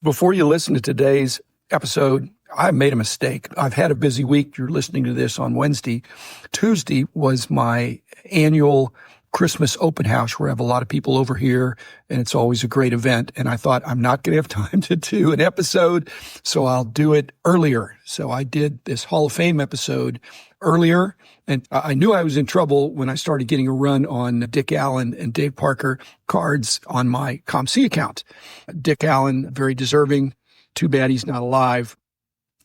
Before you listen to today's episode, I made a mistake. I've had a busy week. You're listening to this on Wednesday. Tuesday was my annual Christmas open house where I have a lot of people over here, and it's always a great event. And I thought I'm not going to have time to do an episode, so I'll do it earlier. So I did this Hall of Fame episode earlier, and I knew I was in trouble when I started getting a run on Dick Allen and Dave Parker cards on my ComC account. Dick Allen, very deserving. Too bad he's not alive.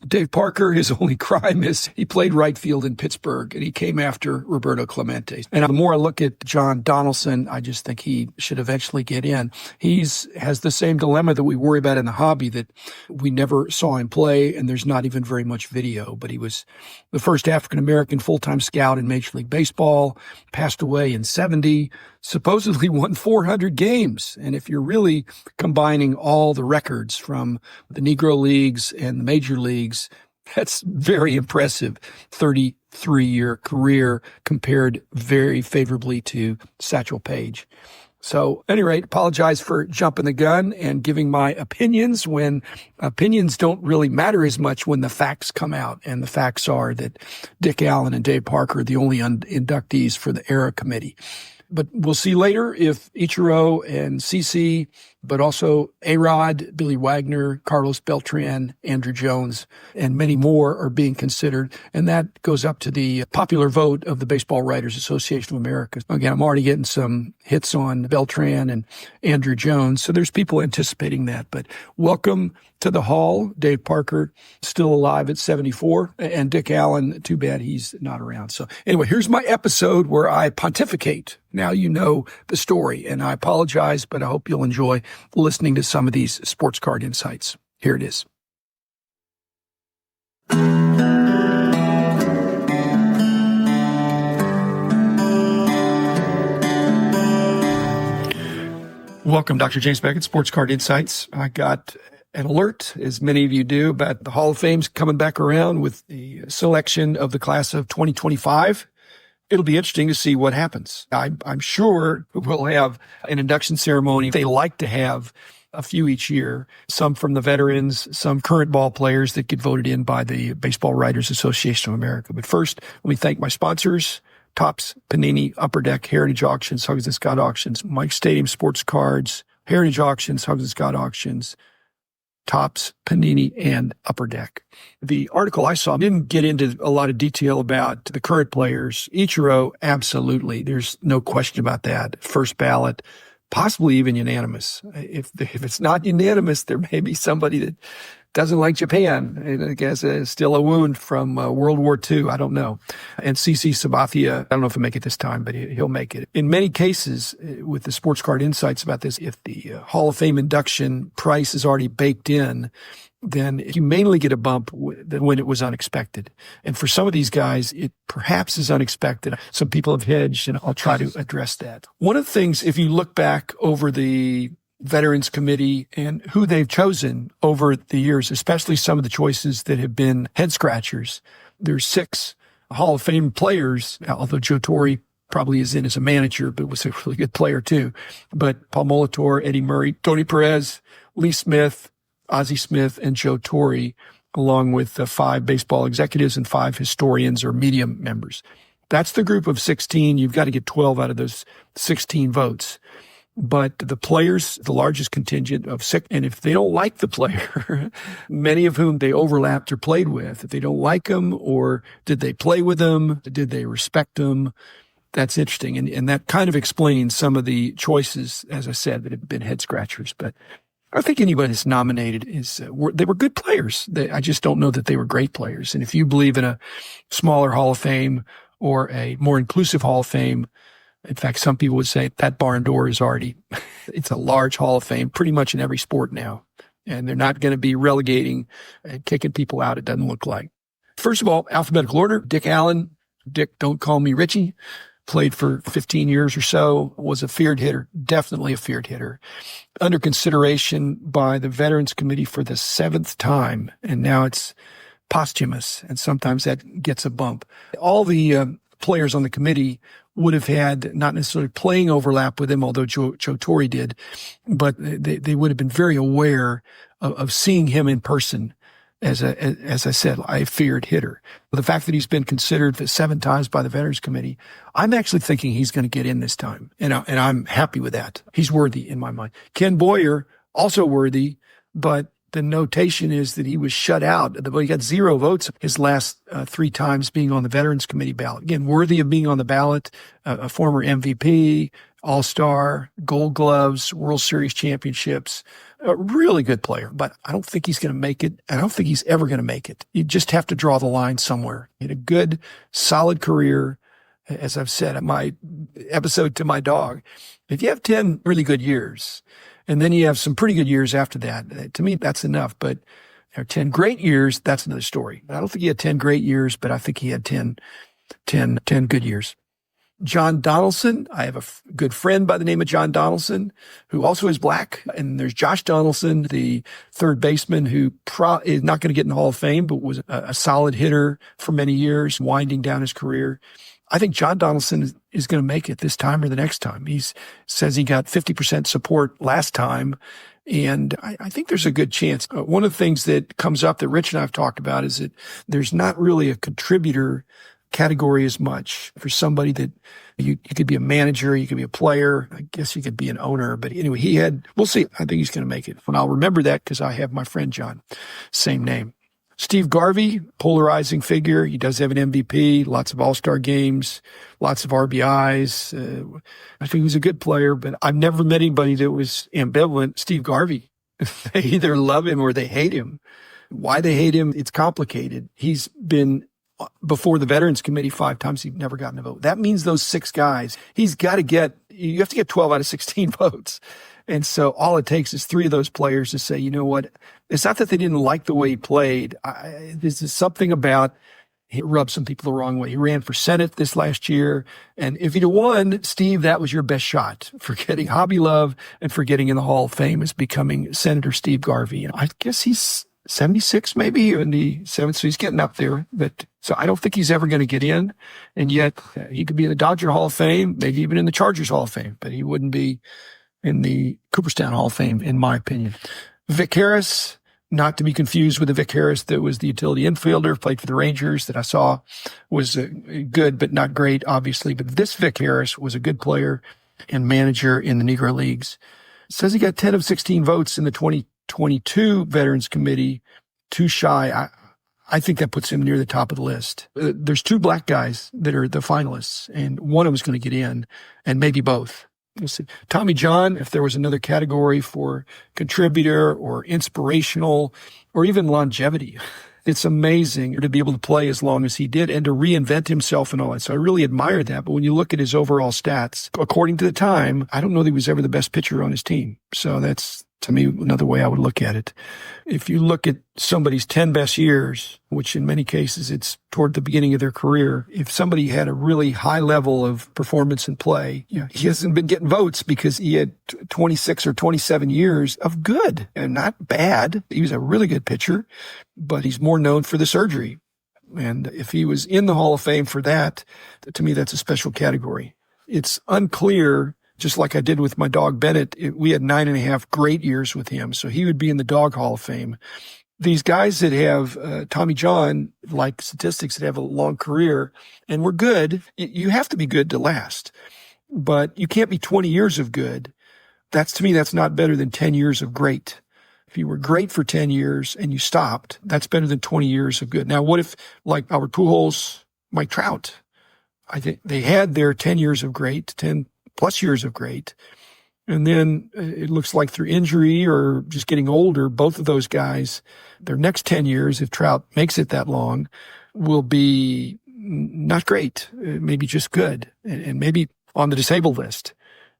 Dave Parker, his only crime is he played right field in Pittsburgh, and he came after Roberto Clemente. And the more I look at John Donaldson, I just think he should eventually get in. Has the same dilemma that we worry about in the hobby, that we never saw him play, and there's not even very much video. But he was the first African-American full-time scout in Major League Baseball, passed away in 70, supposedly won 400 games. And if you're really combining all the records from the Negro Leagues and the Major Leagues, that's very impressive. 33-year career compared very favorably to Satchel Paige. So at any rate, apologize for jumping the gun and giving my opinions when opinions don't really matter as much when the facts come out. And the facts are that Dick Allen and Dave Parker are the only inductees for the ERA committee. But we'll see later if Ichiro and CC, but also A-Rod, Billy Wagner, Carlos Beltran, Andrew Jones, and many more are being considered. And that goes up to the popular vote of the Baseball Writers Association of America. Again, I'm already getting some hits on Beltran and Andrew Jones, so there's people anticipating that. But welcome to the Hall. Dave Parker, still alive at 74, and Dick Allen, too bad he's not around. So anyway, here's my episode where I pontificate. Now you know the story, and I apologize, but I hope you'll enjoy listening to some of these sports card insights. Here it is. Welcome, Dr. James Beckett, Sports Card Insights. I got an alert, as many of you do, about the Hall of Fame's coming back around with the selection of the class of 2025. It'll be interesting to see what happens. I'm sure we'll have an induction ceremony. They like to have a few each year, some from the veterans, some current ball players that get voted in by the Baseball Writers Association of America. But first, let me thank my sponsors: Topps, Panini, Upper Deck, Heritage Auctions, Huggins & Scott Auctions, Mike Stadium Sports Cards, Heritage Auctions, Huggins & Scott Auctions, Topps, Panini, and Upper Deck. The article I saw didn't get into a lot of detail about the current players. Ichiro, absolutely. There's no question about that. First ballot, possibly even unanimous. If it's not unanimous, there may be somebody that doesn't like Japan. And I guess still a wound from World War II. I don't know. And CC Sabathia, I don't know if he'll make it this time, but he'll make it. In many cases, with the Sports Card Insights about this, if the Hall of Fame induction price is already baked in, then you mainly get a bump when it was unexpected. And for some of these guys, it perhaps is unexpected. Some people have hedged, and I'll try to address that. One of the things, if you look back over the Veterans Committee and who they've chosen over the years, especially some of the choices that have been head scratchers. There's 6 Hall of Fame players, although Joe Torre probably is in as a manager, but was a really good player too. But Paul Molitor, Eddie Murray, Tony Perez, Lee Smith, Ozzie Smith, and Joe Torre, along with 5 baseball executives and 5 historians or media members. That's the group of 16. You've got to get 12 out of those 16 votes. But the players, the largest contingent of 6, and if they don't like the player, many of whom they overlapped or played with, if they don't like them, or did they play with them, did they respect them, that's interesting. And that kind of explains some of the choices, as I said, that have been head scratchers. But I think anybody that's nominated they were good players. I just don't know that they were great players. And if you believe in a smaller Hall of Fame or a more inclusive Hall of Fame, in fact, some people would say that barn door is already, it's a large Hall of Fame pretty much in every sport now. And they're not going to be relegating and kicking people out, it doesn't look like. First of all, alphabetical order: Dick Allen. Dick, don't call me Richie. Played for 15 years or so, was a feared hitter, definitely a feared hitter. Under consideration by the Veterans Committee for the 7th time, and now it's posthumous, and sometimes that gets a bump. All the players on the committee would have had not necessarily playing overlap with him, although Joe Torre did, but they would have been very aware of seeing him in person as I said, I feared hitter. The fact that he's been considered 7 times by the Veterans Committee, I'm actually thinking he's going to get in this time, and I'm happy with that. He's worthy in my mind. Ken Boyer, also worthy, but the notation is that he was shut out. He got 0 votes his last 3 times being on the Veterans Committee ballot. Again, worthy of being on the ballot, a former MVP, All-Star, Gold Gloves, World Series championships, a really good player, but I don't think he's going to make it. I don't think he's ever going to make it. You just have to draw the line somewhere. He had a good, solid career. As I've said in my episode to my dog, if you have 10 really good years, and then you have some pretty good years after that, to me, that's enough. But 10 great years, that's another story. I don't think he had 10 great years, but I think he had 10 good years. John Donaldson. I have a good friend by the name of John Donaldson, who also is black. And there's Josh Donaldson, the third baseman, who is not going to get in the Hall of Fame, but was a solid hitter for many years, winding down his career. I think John Donaldson is going to make it this time or the next time. He says he got 50% support last time, and I think there's a good chance. One of the things that comes up that Rich and I have talked about is that there's not really a contributor category as much for somebody that you could be a manager, you could be a player, I guess you could be an owner. But anyway, we'll see. I think he's going to make it. And I'll remember that because I have my friend John, same name. Steve Garvey, polarizing figure. He does have an MVP, lots of all-star games, lots of RBIs. I think he was a good player, but I've never met anybody that was ambivalent. Steve Garvey, they either love him or they hate him. Why they hate him, it's complicated. He's been before the Veterans Committee 5 times. He's never gotten a vote. That means those 6 guys, you have to get 12 out of 16 votes. And so all it takes is 3 of those players to say, you know what? It's not that they didn't like the way he played. This is something about he rubbed some people the wrong way. He ran for Senate this last year. And if he'd have won, Steve, that was your best shot for getting Hobby Love and for getting in the Hall of Fame as becoming Senator Steve Garvey. And I guess he's 76 maybe in the 7th. So he's getting up there. But so I don't think he's ever going to get in. And yet he could be in the Dodger Hall of Fame, maybe even in the Chargers Hall of Fame, but he wouldn't be in the Cooperstown Hall of Fame, in my opinion. Vic Harris, not to be confused with the Vic Harris that was the utility infielder, played for the Rangers, that I saw was good but not great, obviously. But this Vic Harris was a good player and manager in the Negro Leagues. It says he got 10 of 16 votes in the 2022 Veterans Committee, too shy. I think that puts him near the top of the list. There's 2 black guys that are the finalists, and one of them is going to get in, and maybe both. Tommy John, if there was another category for contributor or inspirational or even longevity, it's amazing to be able to play as long as he did and to reinvent himself and all that. So I really admire that. But when you look at his overall stats, according to the time, I don't know that he was ever the best pitcher on his team. So that's, to me, another way I would look at it. If you look at somebody's 10 best years, which in many cases it's toward the beginning of their career, if somebody had a really high level of performance and play, he hasn't been getting votes because he had 26 or 27 years of good and not bad. He was a really good pitcher, but he's more known for the surgery. And if he was in the Hall of Fame for that, to me, that's a special category. It's unclear. Just like I did with my dog Beckett, we had 9.5 great years with him. So he would be in the Dog Hall of Fame. These guys that have Tommy John, like statistics, that have a long career and were good, you have to be good to last. But you can't be 20 years of good. To me, that's not better than 10 years of great. If you were great for 10 years and you stopped, that's better than 20 years of good. Now, what if, like Albert Pujols, Mike Trout, I think they had their 10 years of great, 10 plus years of great. And then it looks like through injury or just getting older, both of those guys, their next 10 years, if Trout makes it that long, will be not great, maybe just good, and maybe on the disabled list.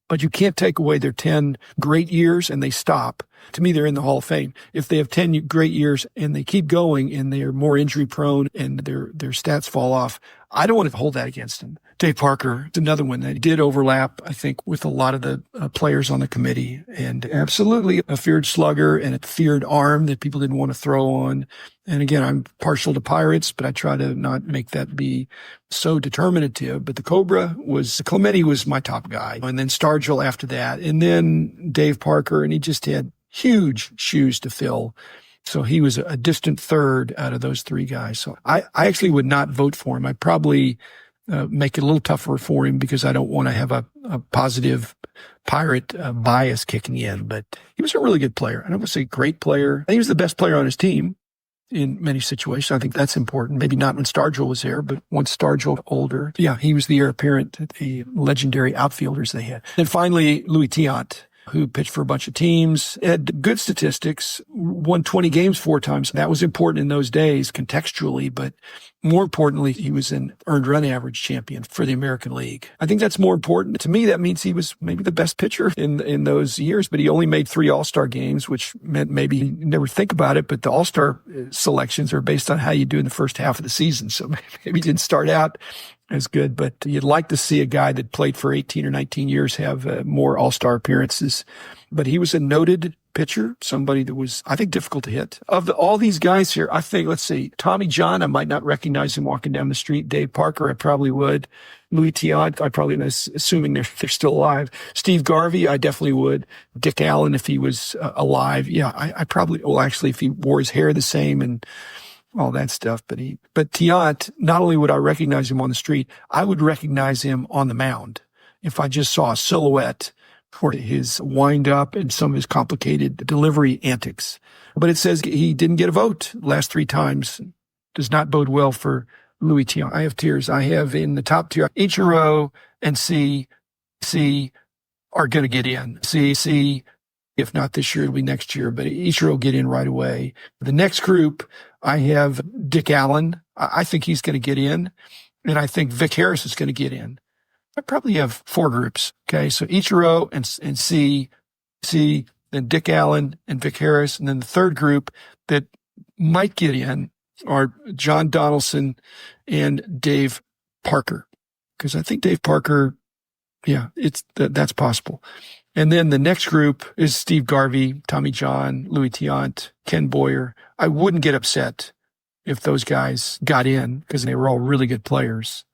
But you can't take away their 10 great years and they stop To me, they're in the Hall of Fame. If they have 10 great years and they keep going and they're more injury prone and their stats fall off, I don't want to hold that against them. Dave Parker, another one that did overlap, I think, with a lot of the players on the committee, and absolutely a feared slugger and a feared arm that people didn't want to throw on. And again, I'm partial to Pirates, but I try to not make that be so determinative. But the Clemente was my top guy. And then Stargell after that. And then Dave Parker, and he just had huge shoes to fill. So he was a distant third out of those three guys. So I actually would not vote for him. I'd probably make it a little tougher for him because I don't want to have a positive Pirate bias kicking in. But he was a really good player. I don't want to say great player. I think he was the best player on his team in many situations. I think that's important. Maybe not when Stargell was there, but once Stargell older, yeah, he was the heir apparent to the legendary outfielders they had. And finally, Louis Tiant, who pitched for a bunch of teams, had good statistics, won 20 games 4 times. That was important in those days contextually, but more importantly, he was an earned run average champion for the American League. I think that's more important. To me, that means he was maybe the best pitcher in those years, but he only made 3 All-Star games, which meant maybe you never think about it, but the All-Star selections are based on how you do in the first half of the season. So maybe he didn't start out as good, but you'd like to see a guy that played for 18 or 19 years have more All-Star appearances. But he was a noted pitcher, somebody that was, I think, difficult to hit. Of all these guys here, I think, let's see, Tommy John, I might not recognize him walking down the street. Dave Parker, I probably would. Louis Tiant, I probably, assuming they're still alive. Steve Garvey, I definitely would. Dick Allen, if he was alive. Yeah, I probably, well, actually, if he wore his hair the same and all that stuff. But Tiant, not only would I recognize him on the street, I would recognize him on the mound. If I just saw a silhouette for his wind up and some of his complicated delivery antics. But it says he didn't get a vote last 3 times. Does not bode well for Louis Tiant. I have tiers. I have in the top tier, Ichiro and C are going to get in. C, if not this year, it'll be next year, but Ichiro will get in right away. The next group, I have Dick Allen. I think he's going to get in. And I think Vic Harris is going to get in. I probably have 4 groups. Okay. So Ichiro and C, then Dick Allen and Vic Harris. And then the third group that might get in are John Donaldson and Dave Parker. Because I think Dave Parker, yeah, that's possible. And then the next group is Steve Garvey, Tommy John, Louis Tiant, Ken Boyer. I wouldn't get upset if those guys got in because they were all really good players.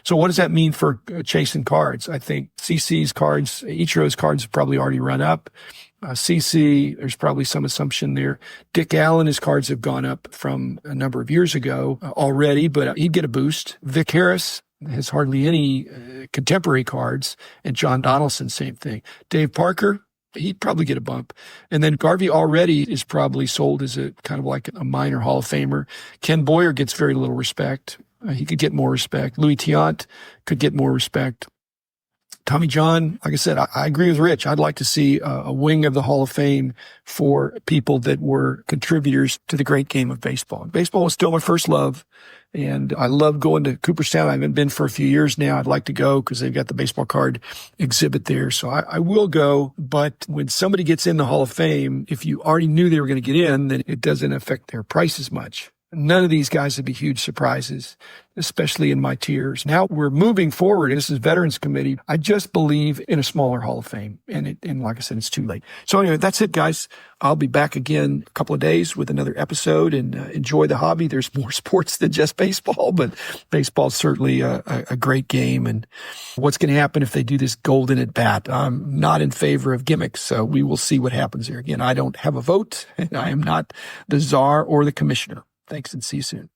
So what does that mean for chasing cards? I think CC's cards, Ichiro's cards have probably already run up. CC, there's probably some assumption there. Dick Allen, his cards have gone up from a number of years ago already, but he'd get a boost. Vic Harris has hardly any contemporary cards, and John Donaldson, same thing. Dave Parker, he'd probably get a bump. And then Garvey already is probably sold as a kind of like a minor Hall of Famer. Ken Boyer gets very little respect. He could get more respect. Louis Tiant could get more respect. Tommy John, like I said, I agree with Rich. I'd like to see a wing of the Hall of Fame for people that were contributors to the great game of baseball. Baseball was still my first love, and I love going to Cooperstown. I haven't been for a few years now. I'd like to go because they've got the baseball card exhibit there. So I will go. But when somebody gets in the Hall of Fame, if you already knew they were going to get in, then it doesn't affect their price as much. None of these guys would be huge surprises, especially in my tiers. Now we're moving forward. This is Veterans Committee. I just believe in a smaller Hall of Fame. And like I said, it's too late. So anyway, that's it, guys. I'll be back again a couple of days with another episode, and enjoy the hobby. There's more sports than just baseball, but baseball is certainly a great game. And what's going to happen if they do this golden at bat? I'm not in favor of gimmicks. So we will see what happens there. Again, I don't have a vote, and I am not the czar or the commissioner. Thanks, and see you soon.